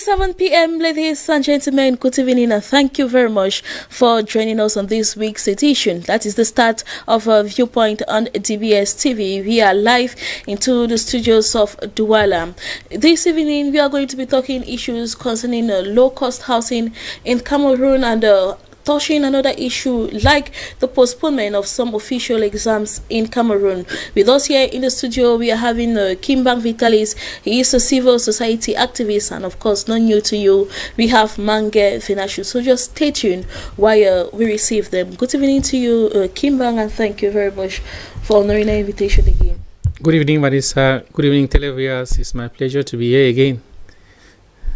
7 p.m. ladies and gentlemen, good evening and thank you very much for joining us on this week's edition. That is the start of Viewpoint on DBS TV. We are live into the studios of Douala. This evening we are going to be talking issues concerning low-cost housing in Cameroon and touching another issue like the postponement of some official exams in Cameroon. With us here in the studio, we are having Kimbang Vitalis. He is a civil society activist, and of course, not new to you, we have Mange Finashu. So just stay tuned while we receive them. Good evening to you, Kimbang, and thank you very much for honoring our invitation again. Good evening, Marisa. Good evening, televiewers. It's my pleasure to be here again.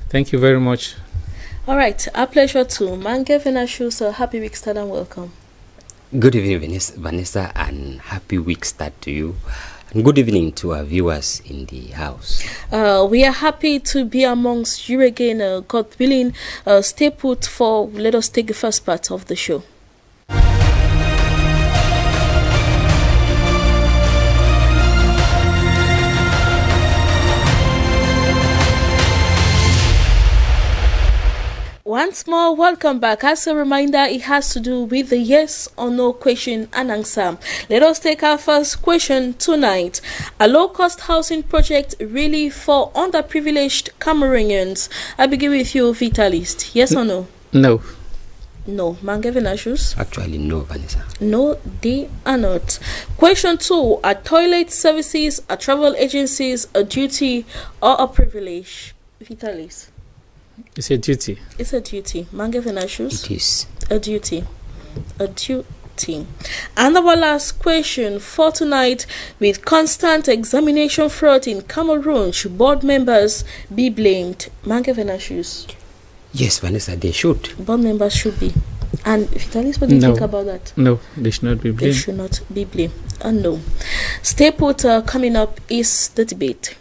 Thank you very much. All right, our pleasure too. Mange Finashu, so happy week start and welcome. Good evening, Vanessa, and happy week start to you. And good evening to our viewers in the house. We are happy to be amongst you again. God willing, stay put for, let us take the first part of the show. Once more, welcome back. As a reminder, it has to do with the yes or no question and answer. Let us take our first question tonight. A low-cost housing project really for underprivileged Cameroonians? I begin with you, Vitalist. Yes or no? No. No. Mange Finashu? Actually, no, Vanessa. No, they are not. Question 2. Are toilet services, are travel agencies a duty or a privilege? Vitalist? It's a duty. It's a duty. Mange Finashu? It is. A duty. A duty. And our last question for tonight. With constant examination fraud in Cameroon, should board members be blamed? Mange Finashu? Yes, Vanessa, they should. Board members should be. And Vitalis, what do you think about that? No, they should not be blamed. They should not be blamed. No. Stay put. Coming up is the debate.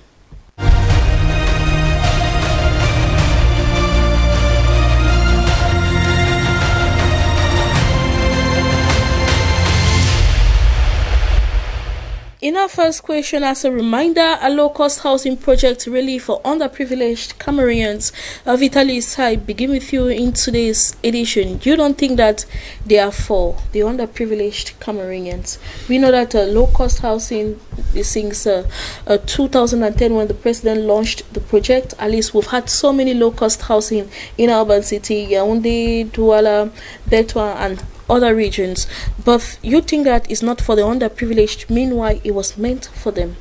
In our first question, as a reminder, a low-cost housing project really for underprivileged Cameroonians. Vitalis, I begin with you in today's edition. You don't think that they are for the underprivileged Cameroonians? We know that low-cost housing, since 2010 when the president launched the project, at least we've had so many low-cost housing in urban city, Yaoundé, Douala, Betua, and other regions, but you think that is not for the underprivileged, meanwhile it was meant for them?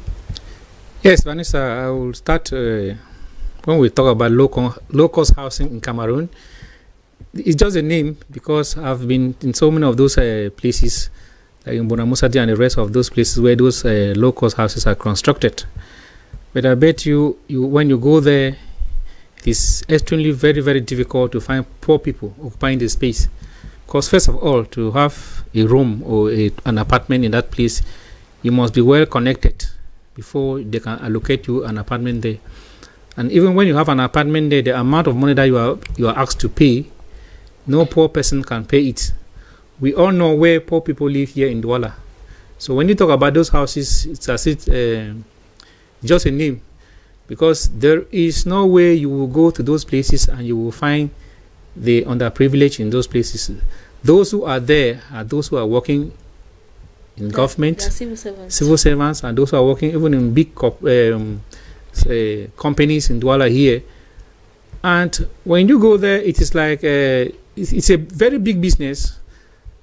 Yes, Vanessa, I will start when we talk about low-cost housing in Cameroon. It's just a name because I've been in so many of those places, like in Bonamusadi and the rest of those places where those low-cost houses are constructed. But I bet you when you go there, it is extremely very, very difficult to find poor people occupying the space. Because first of all, to have a room or an apartment in that place, you must be well connected before they can allocate you an apartment there. And even when you have an apartment there, the amount of money that you are asked to pay, no poor person can pay it. We all know where poor people live here in Douala. So when you talk about those houses, it's as if just a name, because there is no way you will go to those places and you will find the underprivileged in those places. Those who are there are those who are working in government, civil servants, and those who are working even in big companies in Douala here. And when you go there, it is like it's a very big business,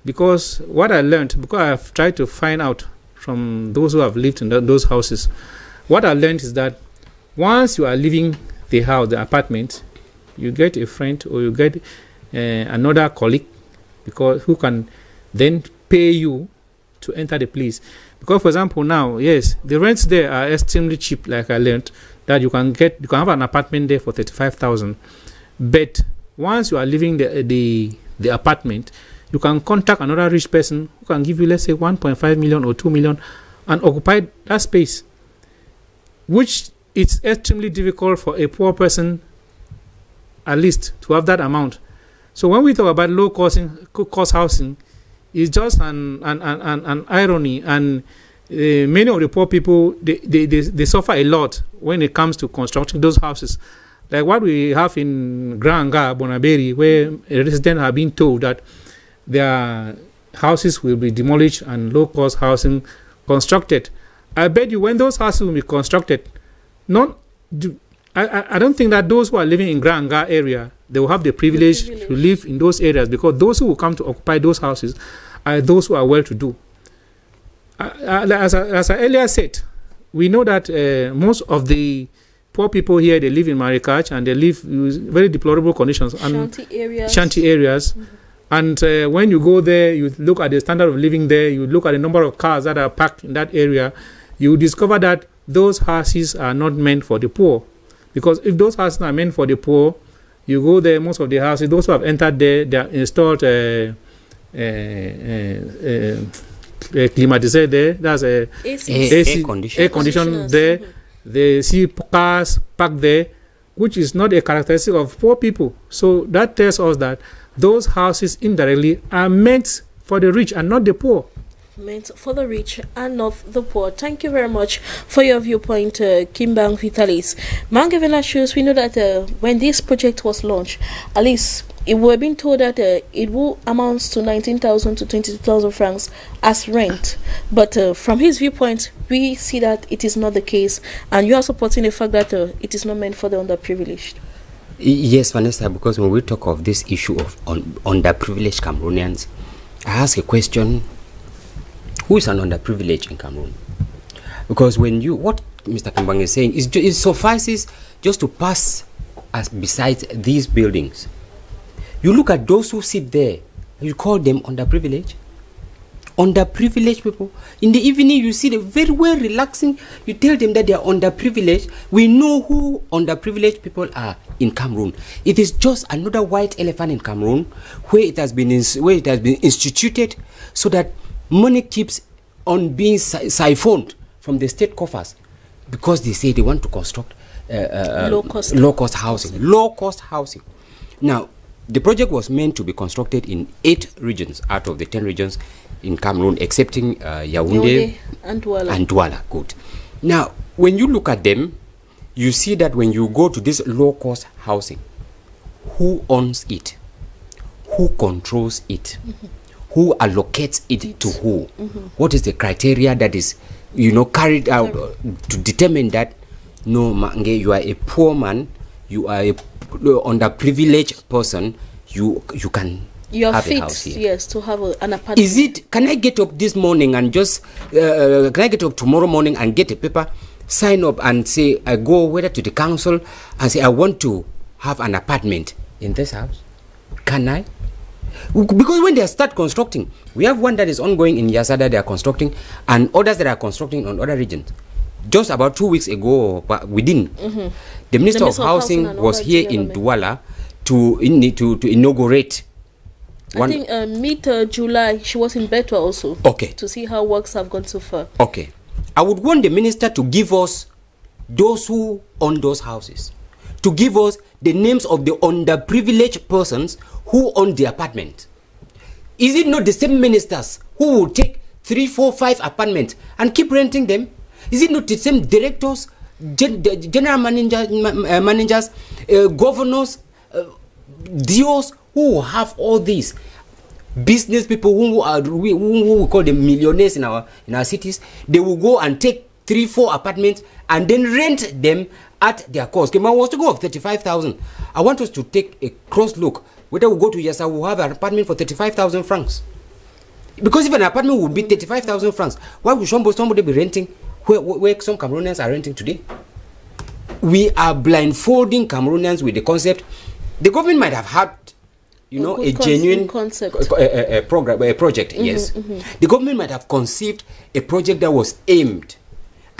because what I learned, because I have tried to find out from those who have lived in those houses, what I learned is that once you are leaving the house, the apartment, you get a friend or you get another colleague who can then pay you to enter the place. Because for example now, yes, the rents there are extremely cheap, like I learned, that you can have an apartment there for 35,000. But once you are leaving the apartment, you can contact another rich person who can give you, let's say, 1.5 million or 2 million and occupy that space, which it's extremely difficult for a poor person at least to have that amount. So when we talk about low cost housing, it's just an irony, and many of the poor people they suffer a lot when it comes to constructing those houses. like what we have in Granga, Bonaberi, where residents have been told that their houses will be demolished and low-cost housing constructed. I bet you when those houses will be constructed, I don't think that those who are living in Granga area, they will have the privilege to live in those areas, because those who will come to occupy those houses are those who are well-to-do. As I earlier said, we know that most of the poor people here, they live in Marikach, and they live in very deplorable conditions. Shanty areas. Mm-hmm. And when you go there, you look at the standard of living there, you look at the number of cars that are parked in that area, you discover that those houses are not meant for the poor. Because if those houses are meant for the poor, you go there, most of the houses, those who have entered there, they are installed climatizer there, that's air condition there. They see cars parked there, which is not a characteristic of poor people. So that tells us that those houses indirectly are meant for the rich and not the poor. Meant for the rich and not the poor. Thank you very much for your viewpoint, Kimbang Vitalis. Mangevena shows, we know that when this project was launched, at least it were being told that it will amount to 19,000 to 22,000 francs as rent. But from his viewpoint, we see that it is not the case, and you are supporting the fact that it is not meant for the underprivileged. Yes, Vanessa, because when we talk of this issue of underprivileged Cameroonians, I ask a question: who is an underprivileged in Cameroon? Because when what Mr. Kimbang is saying is it suffices just to pass as beside these buildings. You look at those who sit there, you call them underprivileged. Underprivileged people. In the evening, you see them very well relaxing. You tell them that they are underprivileged. We know who underprivileged people are in Cameroon. It is just another white elephant in Cameroon, where it has been instituted so that money keeps on being siphoned from the state coffers, because they say they want to construct low-cost housing. Now, the project was meant to be constructed in 8 regions out of the 10 regions in Cameroon, excepting Yaoundé and Douala. And Douala. Good. Now, when you look at them, you see that when you go to this low-cost housing, who owns it? Who controls it? Mm-hmm. Who allocates it to who? Mm-hmm. What is the criteria that is, carried out to determine that, no, Mange, you are a poor man, you are a underprivileged person, you can have a house here. Yes, to have an apartment. Can I get up this morning and just, can I get up tomorrow morning and get a paper, sign up and say, I go whether to the council and say, I want to have an apartment in this house? Can I? Because when they start constructing, we have one that is ongoing in Yasada, they are constructing, and others that are constructing on other regions. Just about 2 weeks ago, the Minister of Housing was here in Douala to inaugurate. I think mid-July, she was in Betwa also. Okay. To see how works have gone so far. Okay. I would want the minister to give us those who own those houses, to give us the names of the underprivileged persons who own the apartment. Is it not the same ministers who will take 3, 4, 5 apartments and keep renting them? Is it not the same directors, general managers, governors, DOs who have all these business people who we call them millionaires in our cities? They will go and take 3, 4 apartments and then rent them at their cost. Kema was to go of 35,000. I want us to take a close look whether we go to Yasa, we'll have an apartment for 35,000 francs. Because if an apartment would be 35,000 francs, why would somebody be renting where some Cameroonians are renting today? We are blindfolding Cameroonians with the concept. The government might have had, a genuine concept, a project. Yes, the government might have conceived a project that was aimed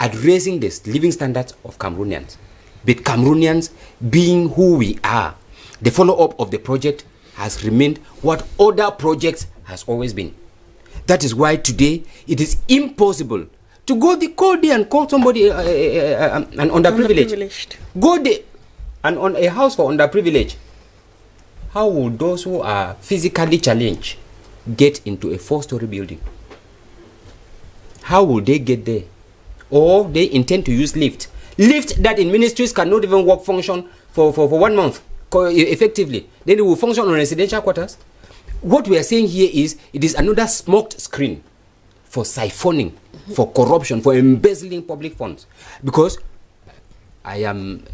at raising the living standards of Cameroonians. But Cameroonians, being who we are, the follow-up of the project has remained what other projects has always been. That is why today it is impossible to go there and call somebody an underprivileged. Go there and on a house for underprivileged. How will those who are physically challenged get into a 4-story building? How will they get there? Or they intend to use lift that in ministries cannot even function for 1 month, effectively. Then it will function on residential quarters. What we are saying here is it is another smoked screen for siphoning, for corruption, for embezzling public funds. Because I am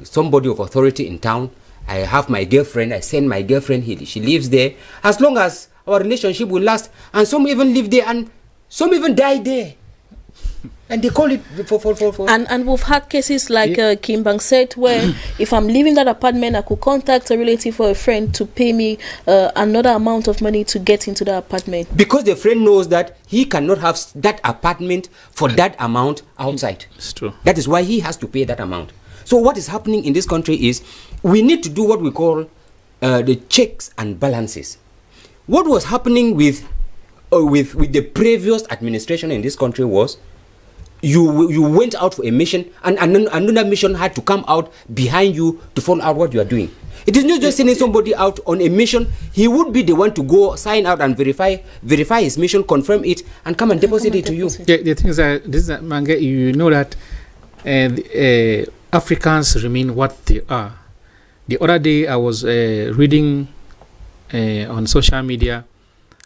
somebody of authority in town. I have my girlfriend. I send my girlfriend here. She lives there. As long as our relationship will last, and some even live there, and some even die there. And they call it for. And we've had cases like Kim Bang said, where if I'm leaving that apartment, I could contact a relative or a friend to pay me another amount of money to get into the apartment. Because the friend knows that he cannot have that apartment for that amount outside. It's true. That is why he has to pay that amount. So what is happening in this country is we need to do what we call the checks and balances. What was happening with the previous administration in this country was you went out for a mission, and another mission had to come out behind you to follow out what you are doing. It is not just sending somebody out on a mission. He would be the one to go sign out and verify his mission, confirm it, and come and deposit it to you. Yeah, the thing is that this is Mange, you know that Africans remain what they are. The other day I was reading on social media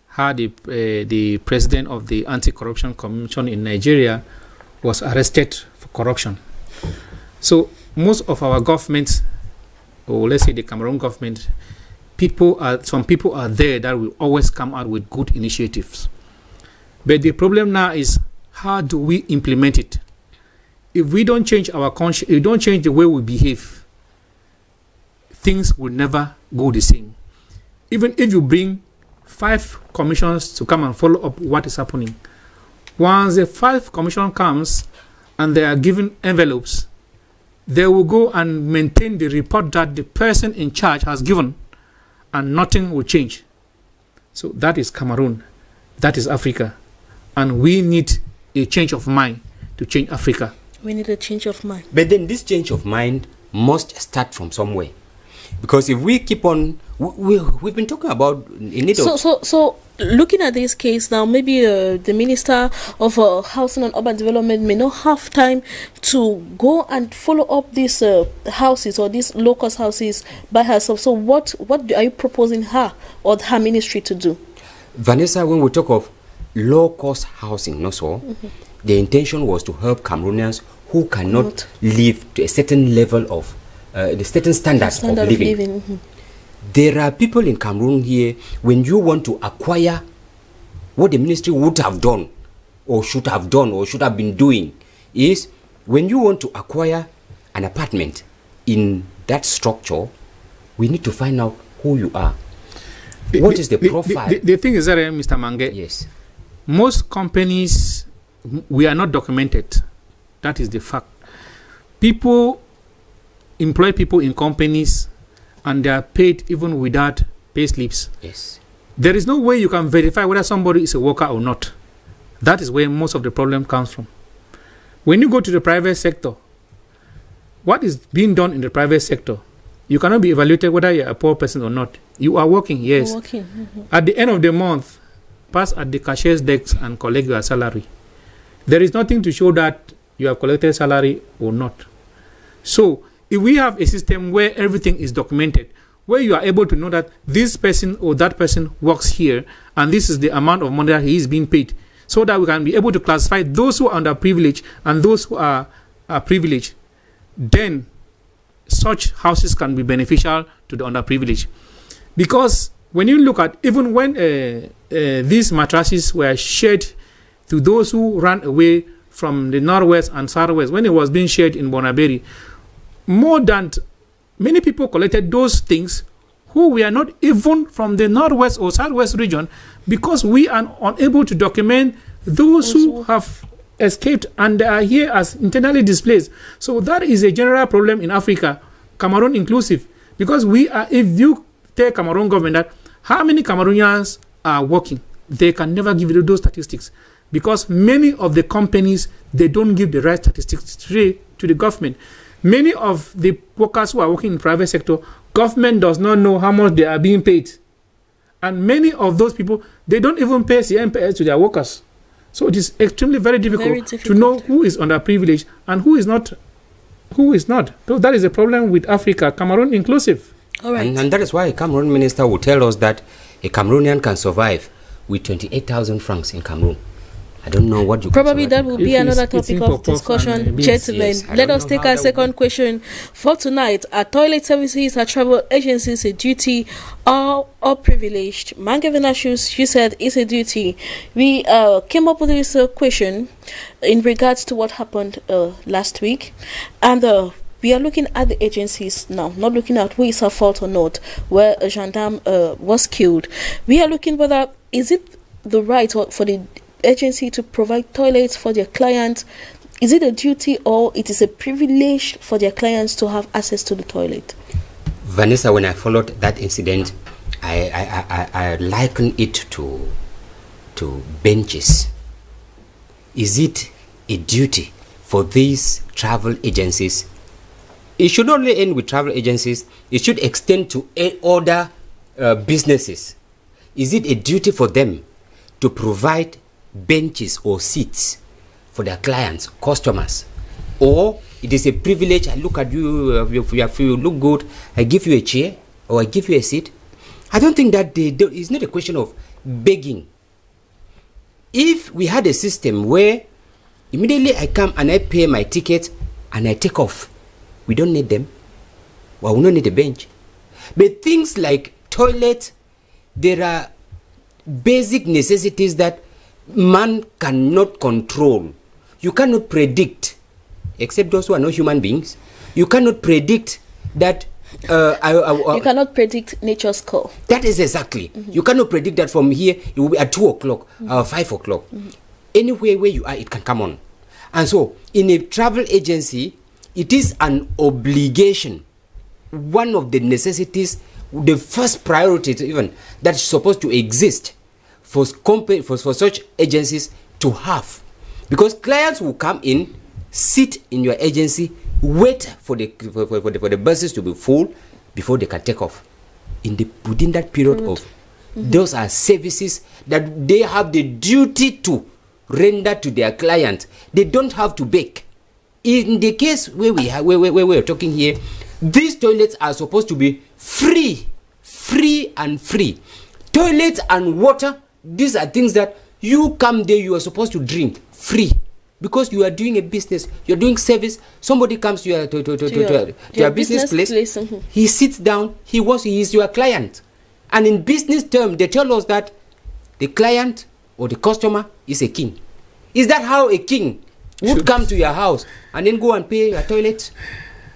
how the president of the Anti-Corruption Commission in Nigeria was arrested for corruption. So most of our governments, or let's say the Cameroon government, some people are there that will always come out with good initiatives. But the problem now is, how do we implement it? If we don't change our conscience, if we don't change the way we behave, things will never go the same. Even if you bring 5 commissions to come and follow up what is happening, once the 5 commission comes and they are given envelopes, they will go and maintain the report that the person in charge has given, and nothing will change. So that is Cameroon, that is Africa, and we need a change of mind to change Africa. We need a change of mind. But then this change of mind must start from somewhere, because if we keep on, we've been talking about in need of. So looking at this case now, maybe the Minister of Housing and Urban Development may not have time to go and follow up these houses or these low-cost houses by herself. So what are you proposing her or her ministry to do? Vanessa, when we talk of low-cost housing, the intention was to help Cameroonians who cannot live to a certain level of the certain standards of living. There are people in Cameroon here, when you want to acquire what the ministry would have done or should have been doing, is when you want to acquire an apartment in that structure, we need to find out who you are. What is the profile? The thing is that, Mr. Mange, yes, most companies, we are not documented. That is the fact. People employ people in companies and they are paid even without pay slips. Yes. There is no way you can verify whether somebody is a worker or not. That is where most of the problem comes from. When you go to the private sector, what is being done in the private sector, you cannot be evaluated whether you are a poor person or not. You are working, yes. You're working. At the end of the month, pass at the cashier's desk and collect your salary. There is nothing to show that you have collected salary or not. So if we have a system where everything is documented, where you are able to know that this person or that person works here and this is the amount of money that he is being paid, so that we can be able to classify those who are underprivileged and those who are privileged, then such houses can be beneficial to the underprivileged. Because when you look at, even when these mattresses were shared to those who ran away from the Northwest and Southwest, when it was being shared in Bonaberi, many people collected those things who were not even from the Northwest or Southwest region, because we are unable to document those who have escaped and are here as internally displaced. So that is a general problem in Africa, Cameroon inclusive, because we are, if you tell Cameroon government that how many Cameroonians are working, they can never give you those statistics, because many of the companies, they don't give the right statistics to the government. Many of the workers who are working in the private sector, government does not know how much they are being paid. And many of those people, they don't even pay CMPS to their workers. So it is extremely very difficult to know who is underprivileged and who is not who is not. So that is a problem with Africa, Cameroon inclusive. All right. And that is why a Cameroon minister will tell us that a Cameroonian can survive with 28,000 francs in Cameroon. I don't know what you probably that will be another topic of discussion, gentlemen. Yes, let us take our second question for tonight. Are toilet services at travel agencies a duty or privileged? Mangavenashus, you said it's a duty. We came up with this question in regards to what happened last week, and we are looking at the agencies now, not looking at who is at fault or not, where a gendarme was killed. We are looking whether is it the right for the agency to provide toilets for their clients. Is it a duty or it is a privilege for their clients to have access to the toilet? Vanessa, when I followed that incident, I liken it to benches. Is it a duty for these travel agencies? It should not only end with travel agencies, it should extend to other businesses. Is it a duty for them to provide benches or seats for their clients, customers? Or it is a privilege, I look at you, if you look good, I give you a chair or I give you a seat? I don't think that it's not a question of begging. If we had a system where immediately I come and I pay my ticket and I take off, we don't need them. Well, we don't need a bench. But things like toilet, there are basic necessities that man cannot control. You cannot predict, except those who are not human beings. You cannot predict that. You cannot predict nature's call. That is exactly. You cannot predict that from here it will be at 2 o'clock or 5 o'clock. Anywhere where you are, it can come on. And so, in a travel agency, it is an obligation. One of the necessities, the first priority even that's supposed to exist for such agencies to have, because clients will come in, sit in your agency, wait for the buses to be full before they can take off. Within that period of, those are services that they have the duty to render to their client. They don't have to beg. In the case where we are talking here, these toilets are supposed to be free. Toilets and water, these are things that you come there, you are supposed to drink free, because you are doing a business, you're doing service. Somebody comes to your business place, he sits down, he is your client. And in business terms, they tell us that the client or the customer is a king. Is that how a king would come to your house and then go and pay your toilet?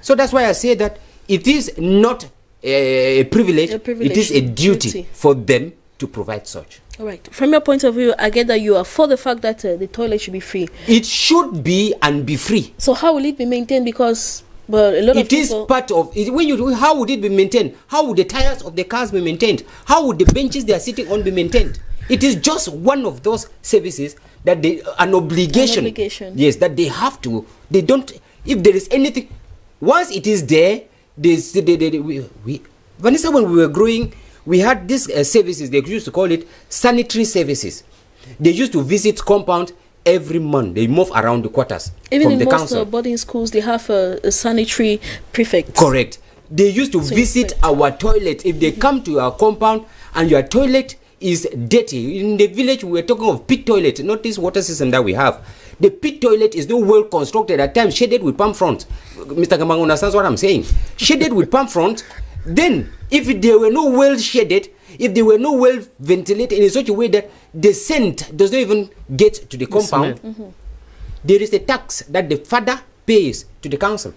So that's why I say that it is not a privilege, it is a duty for them to provide such. All right. From your point of view, I get that you are for the fact that the toilet should be free. It should be and be free. So how will it be maintained? Because a lot of it is part of it. When you do, how would it be maintained? How would the tires of the cars be maintained? How would the benches they are sitting on be maintained? It is just one of those services that an obligation. Yes, that they have to. They don't. If there is anything, once it is there, Vanessa, when we were growing, we had these services. They used to call it sanitary services. They used to visit compound every month. They move around the quarters. Even from the in council. most boarding schools, they have a sanitary prefect. Correct. They used to visit our toilet. If they come to our compound and your toilet is dirty, in the village we were talking of pit toilet, not this water system that we have. The pit toilet is not well constructed, at times shaded with palm front. Mr. Kamang understands what I'm saying. Shaded with palm front. Then, if they were not well shaded, if they were not well ventilated in such a way that the scent does not even get to the compound, there is a tax that the father pays to the council.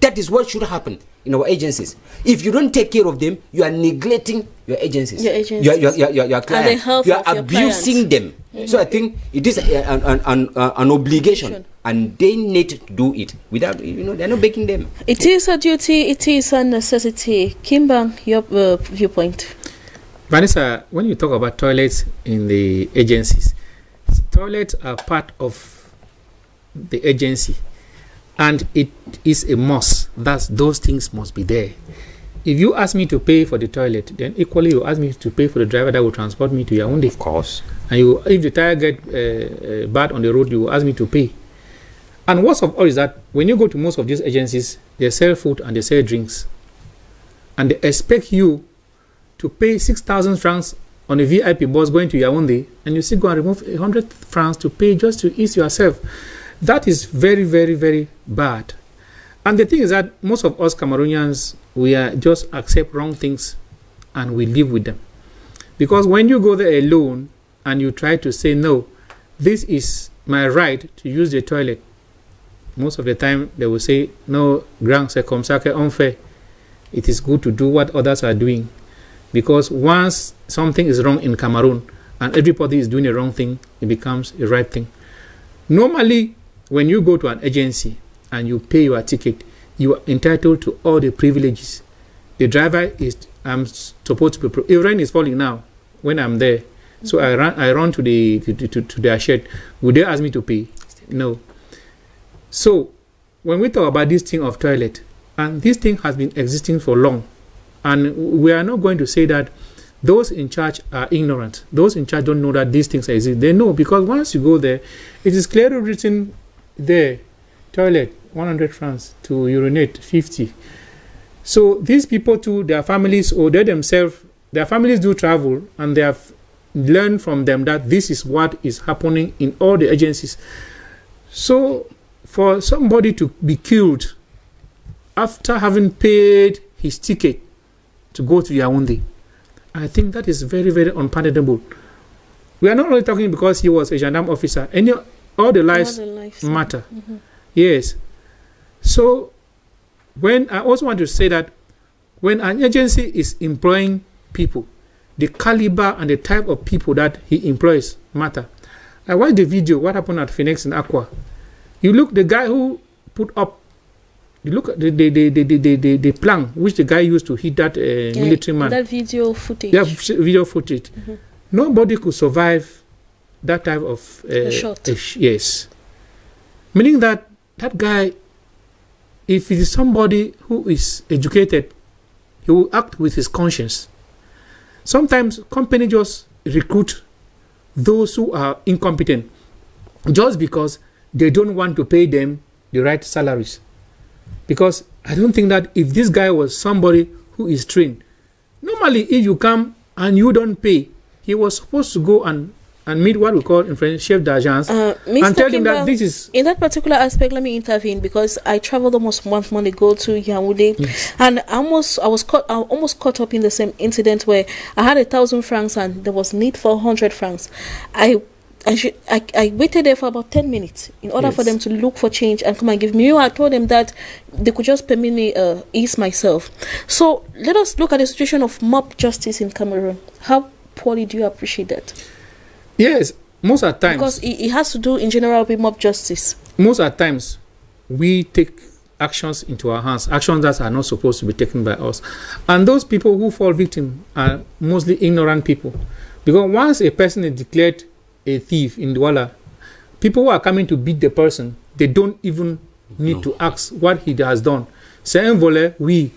That is what should happen in our agencies. If you don't take care of them, you are neglecting your agencies. Your clients. You are abusing them. So I think it is an obligation, and they need to do it without, they're not begging them. It is a duty, it is a necessity. Kimbang, your viewpoint. Vanessa, when you talk about toilets in the agencies, toilets are part of the agency, and it is a must that those things must be there. If you ask me to pay for the toilet, then equally you ask me to pay for the driver that will transport me to Yaoundé. Of course. And if the tire get bad on the road, you will ask me to pay. And worst of all is that when you go to most of these agencies, they sell food and they sell drinks. And they expect you to pay 6,000 francs on a VIP bus going to Yaoundé, and you still go and remove 100 francs to pay just to ease yourself. That is very, very, very bad. And the thing is that most of us Cameroonians, we are just accept wrong things and we live with them. Because when you go there alone and you try to say, no, this is my right to use the toilet, most of the time they will say, no, grand, c'est comme ça qu'on fait. It is good to do what others are doing. Because once something is wrong in Cameroon and everybody is doing the wrong thing, it becomes a right thing. Normally, when you go to an agency and you pay your ticket, you are entitled to all the privileges. The driver is supposed to be. If rain is falling now, when I'm there, so I run to their shed. Would they ask me to pay? No. So when we talk about this thing of toilet, and this thing has been existing for long, and we are not going to say that those in charge are ignorant. Those in charge don't know that these things exist. They know, because once you go there, it is clearly written there, toilet 100 francs, to urinate 50. So these people too, their families, or they themselves, their families do travel, and they have learned from them that this is what is happening in all the agencies. So for somebody to be killed after having paid his ticket to go to Yaoundé, I think that is very, very unpardonable. We are not only talking because he was a gendarme officer. All the lives matter. Mm-hmm. Yes. So when I also want to say that when an agency is employing people, the caliber and the type of people that he employs matter. I watched the video, what happened at Phoenix in Aqua. You look, the guy who put up, you look at the plan which the guy used to hit that military man. That video footage. Yeah, video footage. Mm-hmm. Nobody could survive that type of shot. Yes. Meaning that that guy, if it is somebody who is educated, he will act with his conscience. Sometimes companies just recruit those who are incompetent just because they don't want to pay them the right salaries. Because I don't think that if this guy was somebody who is trained, normally if you come and you don't pay, he was supposed to go and meet what we call in French chef d'agence and tell him that this is... In that particular aspect, let me intervene, because I traveled almost 1 month ago to Yaoundé, yes. And I almost caught up in the same incident where I had 1,000 francs and there was need for 100 francs. I waited there for about 10 minutes in order for them to look for change and come and give me. I told them that they could just permit me ease myself. So let us look at the situation of mob justice in Cameroon. How poorly do you appreciate that? Yes, most of the times. Because it has to do in general with mob justice. Most of the times, we take actions into our hands, actions that are not supposed to be taken by us. And those people who fall victim are mostly ignorant people. Because once a person is declared a thief in Douala, people who are coming to beat the person, they don't even need to ask what he has done. C'est un voleur, oui.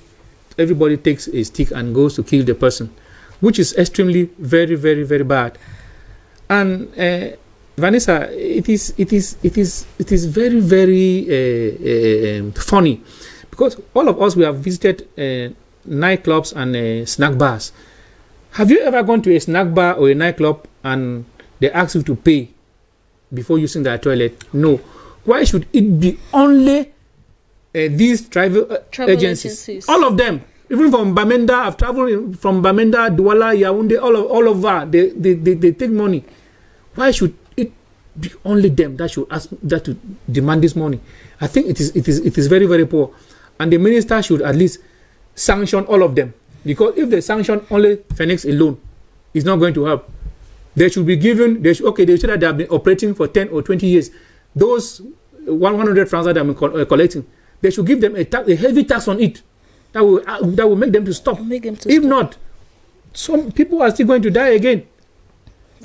Everybody takes a stick and goes to kill the person, which is extremely very, very, very bad. And Vanessa, it is very, very funny, because all of us, we have visited nightclubs and snack bars. Have you ever gone to a snack bar or a nightclub and they ask you to pay before using their toilet? No. Why should it be only these travel agencies? All of them. Even from Bamenda, I've traveled from Bamenda, Douala, Yaoundé, all over. They take money. Why should it be only them that should ask, that to demand this money? I think it is very, very poor, and the minister should at least sanction all of them. Because if they sanction only Phoenix alone, it's not going to help. They should be given. They should that they have been operating for 10 or 20 years. Those 100 francs that they have been collecting, they should give them a heavy tax on it. That will make them to stop. If not, some people are still going to die again.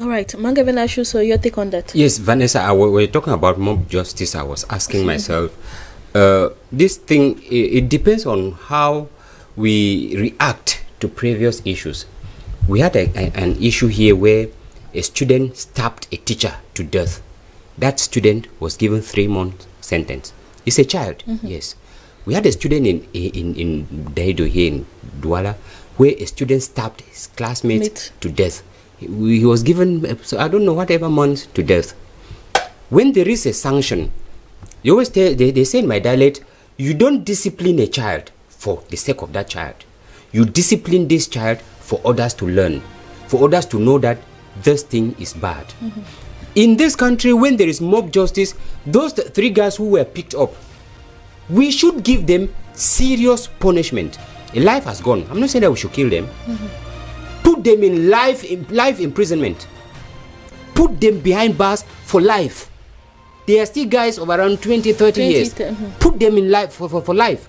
All right, Mangavenashu, so your take on that? Yes, Vanessa, we're talking about mob justice. I was asking myself, this thing, it depends on how we react to previous issues. We had an issue here where a student stabbed a teacher to death. That student was given 3 months sentence. It's a child, yes. We had a student in Daido here in Douala where a student stabbed his classmate to death. He was given, so I don't know, whatever month to death. When there is a sanction, you always they say in my dialect, you don't discipline a child for the sake of that child. You discipline this child for others to learn, for others to know that this thing is bad. In this country, when there is mob justice, those 3 guys who were picked up, we should give them serious punishment. A life has gone. I'm not saying that we should kill them. Put them in life imprisonment. Put them behind bars for life. They are still guys of around 20, 30 years. Put them in life for life.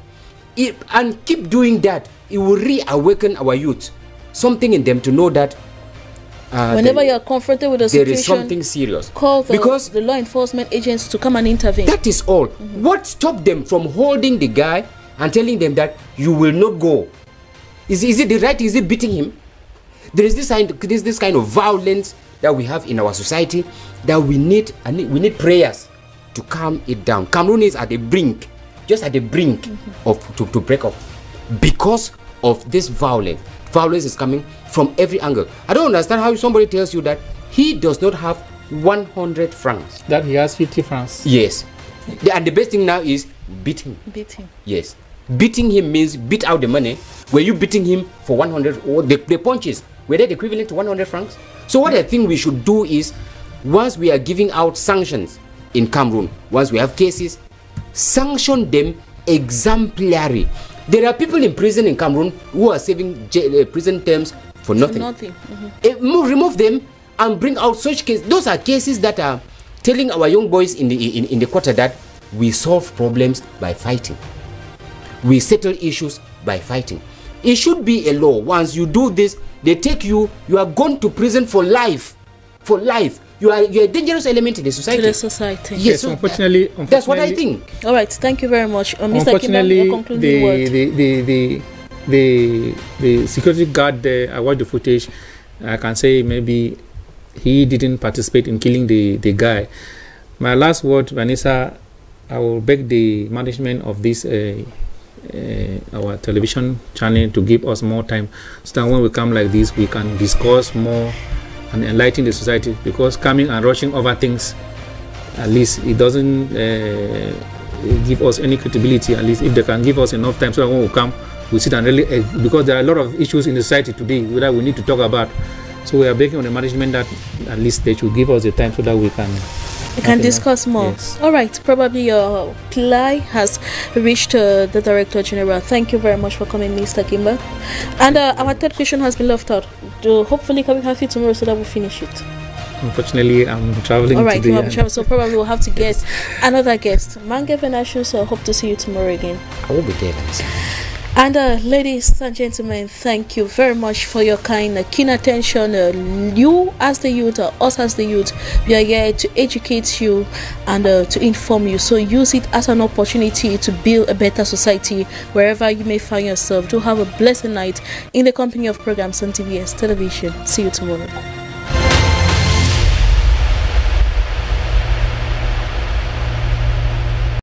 And keep doing that. It will reawaken our youth. Something in them to know that whenever you are confronted with a situation, there is something serious. Call the law enforcement agents to come and intervene. That is all. What stopped them from holding the guy and telling them that you will not go? Is it the right? Is it beating him? There is this kind of violence that we have in our society that we need prayers to calm it down. Cameroon is at the brink, just at the brink to break up because of this violence. Violence is coming from every angle. I don't understand how somebody tells you that he does not have 100 francs. That he has 50 francs. Yes. And the best thing now is beat him. Beat him. Yes. Beating him means beat out the money. Were you beating him for 100? Or the punches, were they equivalent to 100 francs? So what I think we should do is, once we are giving out sanctions in Cameroon, once we have cases, sanction them exemplary. There are people in prison in Cameroon who are serving prison terms for nothing. Remove them and bring out such cases. Those are cases that are telling our young boys in the quarter that we solve problems by fighting. We settle issues by fighting. It should be a law. Once you do this, they take you. You are gone to prison for life. For life. You're a dangerous element in the society. To the society. Yes, so unfortunately, that's what I think. All right, thank you very much, Mr. Unfortunately, Kimba, the security guard there, I watched the footage. I can say maybe he didn't participate in killing the guy. My last word, Vanessa, I will beg the management of this our television channel to give us more time, so that when we come like this, we can discuss more and enlighten the society, because coming and rushing over things, at least it doesn't give us any credibility. At least if they can give us enough time, so that when we come, we sit and really, because there are a lot of issues in the society today that we need to talk about. So we are begging on the management that at least they should give us the time so that we can discuss more. Yes. All right, probably your reply has reached the Director General. Thank you very much for coming, Mr. Kimba. And our third question has been left out. Hopefully, can we have you tomorrow so that we finish it? Unfortunately, I'm traveling today. All right, you have so probably we'll have to get another guest. Mange Venashu, so I hope to see you tomorrow again. I will be there. And ladies and gentlemen, thank you very much for your kind, keen attention. You as the youth, us as the youth, we are here to educate you and to inform you. So use it as an opportunity to build a better society wherever you may find yourself. Do have a blessed night in the company of programs on DBS Television. See you tomorrow.